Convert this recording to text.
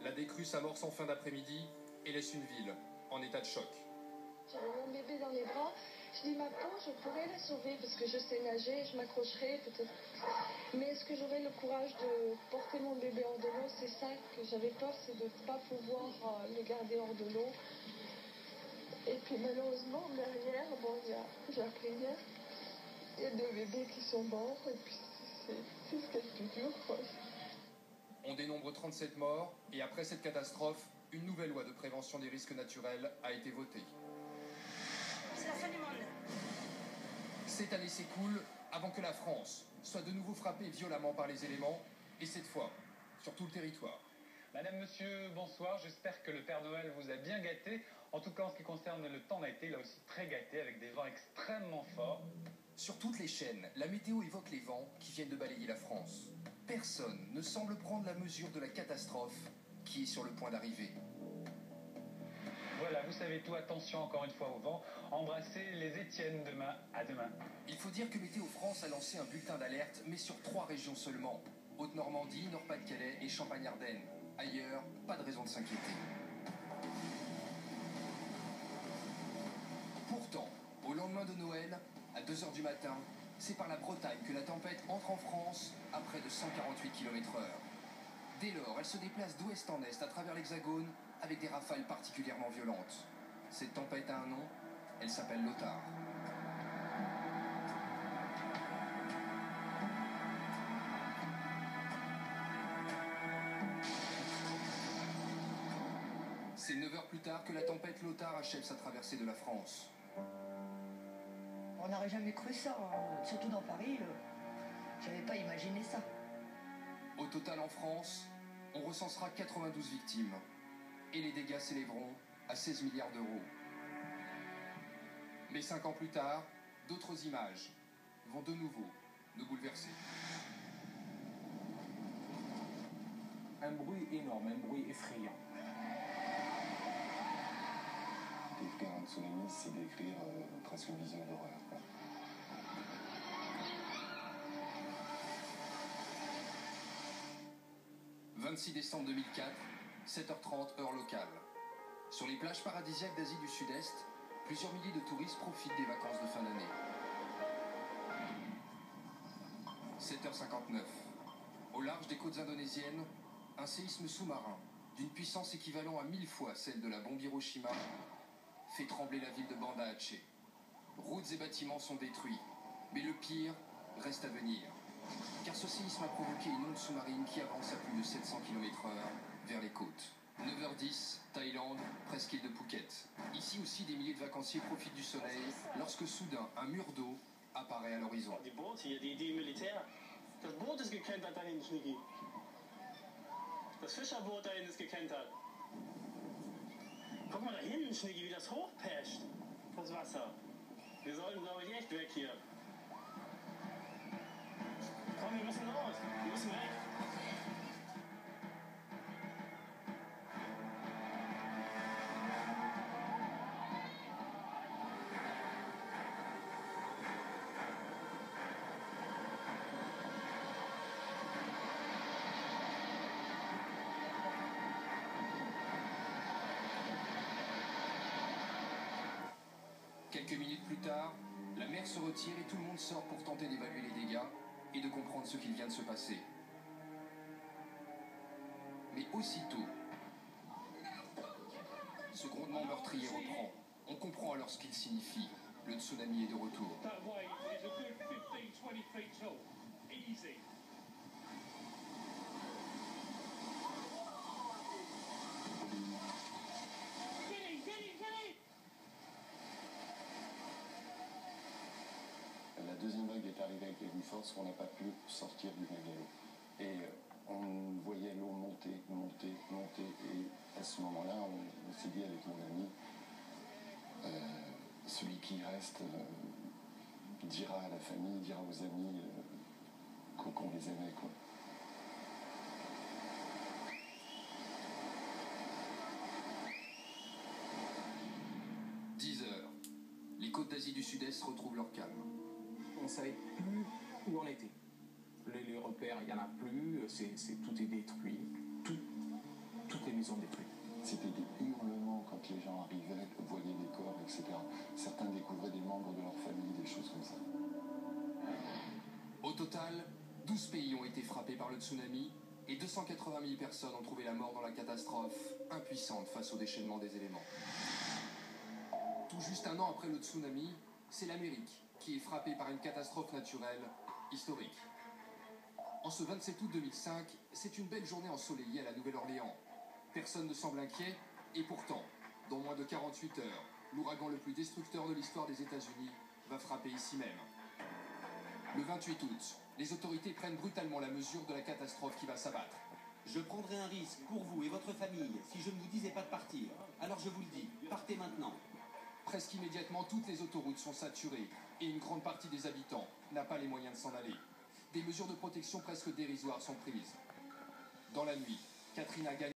La décrue s'amorce en fin d'après-midi et laisse une ville en état de choc. J'avais mon bébé dans les bras. Je dis, ma pauvre, je pourrais la sauver parce que je sais nager, je m'accrocherai peut-être. Mais est-ce que j'aurai le courage de porter mon bébé hors de l'eau? C'est ça que j'avais peur, c'est de ne pas pouvoir le garder hors de l'eau. Et puis malheureusement, derrière, bon, j'ai appris hier, il y a 2 bébés qui sont morts. Et puis c'est ce qu'il y a de plus dur, quoi. On dénombre 37 morts et après cette catastrophe, une nouvelle loi de prévention des risques naturels a été votée. C'est la fin du monde. Cette année s'écoule avant que la France soit de nouveau frappée violemment par les éléments, et cette fois, sur tout le territoire. Madame, monsieur, bonsoir. J'espère que le Père Noël vous a bien gâté. En tout cas, en ce qui concerne le temps, on a été là aussi très gâté avec des vents extrêmement forts. Sur toutes les chaînes, la météo évoque les vents qui viennent de balayer la France. Personne ne semble prendre la mesure de la catastrophe qui est sur le point d'arriver. Voilà, vous savez tout. Attention encore une fois au vent. Embrassez les Étienne demain. À demain. Il faut dire que Météo France a lancé un bulletin d'alerte, mais sur 3 régions seulement. Haute-Normandie, Nord-Pas-de-Calais et Champagne-Ardenne. Ailleurs, pas de raison de s'inquiéter. Pourtant, au lendemain de Noël, à 2 h du matin, c'est par la Bretagne que la tempête entre en France à près de 148 km/h. Dès lors, elle se déplace d'ouest en est à travers l'Hexagone avec des rafales particulièrement violentes. Cette tempête a un nom, elle s'appelle Lothar. C'est 9 heures plus tard que la tempête Lothar achève sa traversée de la France. On n'aurait jamais cru ça, hein. Surtout dans Paris, j'avais pas imaginé ça. Au total en France, on recensera 92 victimes et les dégâts s'élèveront à 16 milliards d'euros. Mais 5 ans plus tard, d'autres images vont de nouveau nous bouleverser. Un bruit énorme, un bruit effrayant. Décrire un tsunami, c'est décrire presque une vision d'horreur. 26 décembre 2004, 7h30 heure locale. Sur les plages paradisiaques d'Asie du Sud-Est, plusieurs milliers de touristes profitent des vacances de fin d'année. 7h59. Au large des côtes indonésiennes, un séisme sous-marin d'une puissance équivalent à 1000 fois celle de la bombe Hiroshima fait trembler la ville de Banda Aceh. Routes et bâtiments sont détruits, mais le pire reste à venir. Car ce séisme a provoqué une onde sous-marine qui avance à plus de 700 km/h vers les côtes. 9h10, Thaïlande, presqu'île de Phuket. Ici aussi, des milliers de vacanciers profitent du soleil lorsque soudain un mur d'eau apparaît à l'horizon. Die Boot hier, die Militär. Das Boot ist gekentert da hinten, Schnicki. Das Fischerboot da hinten ist gekentert. Guck mal da hinten, Schnicki, wie das hochpescht. Das Wasser. Wir sollten, glaube ich, echt weg hier. Komm, wir müssen raus. Wir müssen weg. Quelques minutes plus tard, la mer se retire et tout le monde sort pour tenter d'évaluer les dégâts et de comprendre ce qu'il vient de se passer. Mais aussitôt, ce grondement meurtrier reprend. On comprend alors ce qu'il signifie. Le tsunami est de retour. That wave is a good 15-20 feet tall. Easy. La deuxième vague est arrivée avec une force qu'on n'a pas pu sortir du mégalo. Et on voyait l'eau monter, monter, monter. Et à ce moment-là, on s'est dit avec mon ami, celui qui reste dira à la famille, dira aux amis qu'on les aimait, quoi. Les côtes d'Asie du Sud-Est retrouvent leur calme. On ne savait plus où on était. Les repères, il n'y en a plus, tout est détruit. Toutes les maisons C'était des hurlements quand les gens arrivaient, voyaient des corps, etc. Certains découvraient des membres de leur famille, des choses comme ça. Au total, 12 pays ont été frappés par le tsunami et 280 000 personnes ont trouvé la mort dans la catastrophe, impuissantes face au déchaînement des éléments. Tout juste un an après le tsunami, c'est l'Amérique qui est frappée par une catastrophe naturelle historique. En ce 27 août 2005, c'est une belle journée ensoleillée à la Nouvelle-Orléans. Personne ne semble inquiet, et pourtant, dans moins de 48 heures, l'ouragan le plus destructeur de l'histoire des États-Unis va frapper ici même. Le 28 août, les autorités prennent brutalement la mesure de la catastrophe qui va s'abattre. Je prendrais un risque pour vous et votre famille si je ne vous disais pas de partir. Alors je vous le dis, partez maintenant. Presque immédiatement, toutes les autoroutes sont saturées et une grande partie des habitants n'a pas les moyens de s'en aller. Des mesures de protection presque dérisoires sont prises. Dans la nuit, Katrina gagne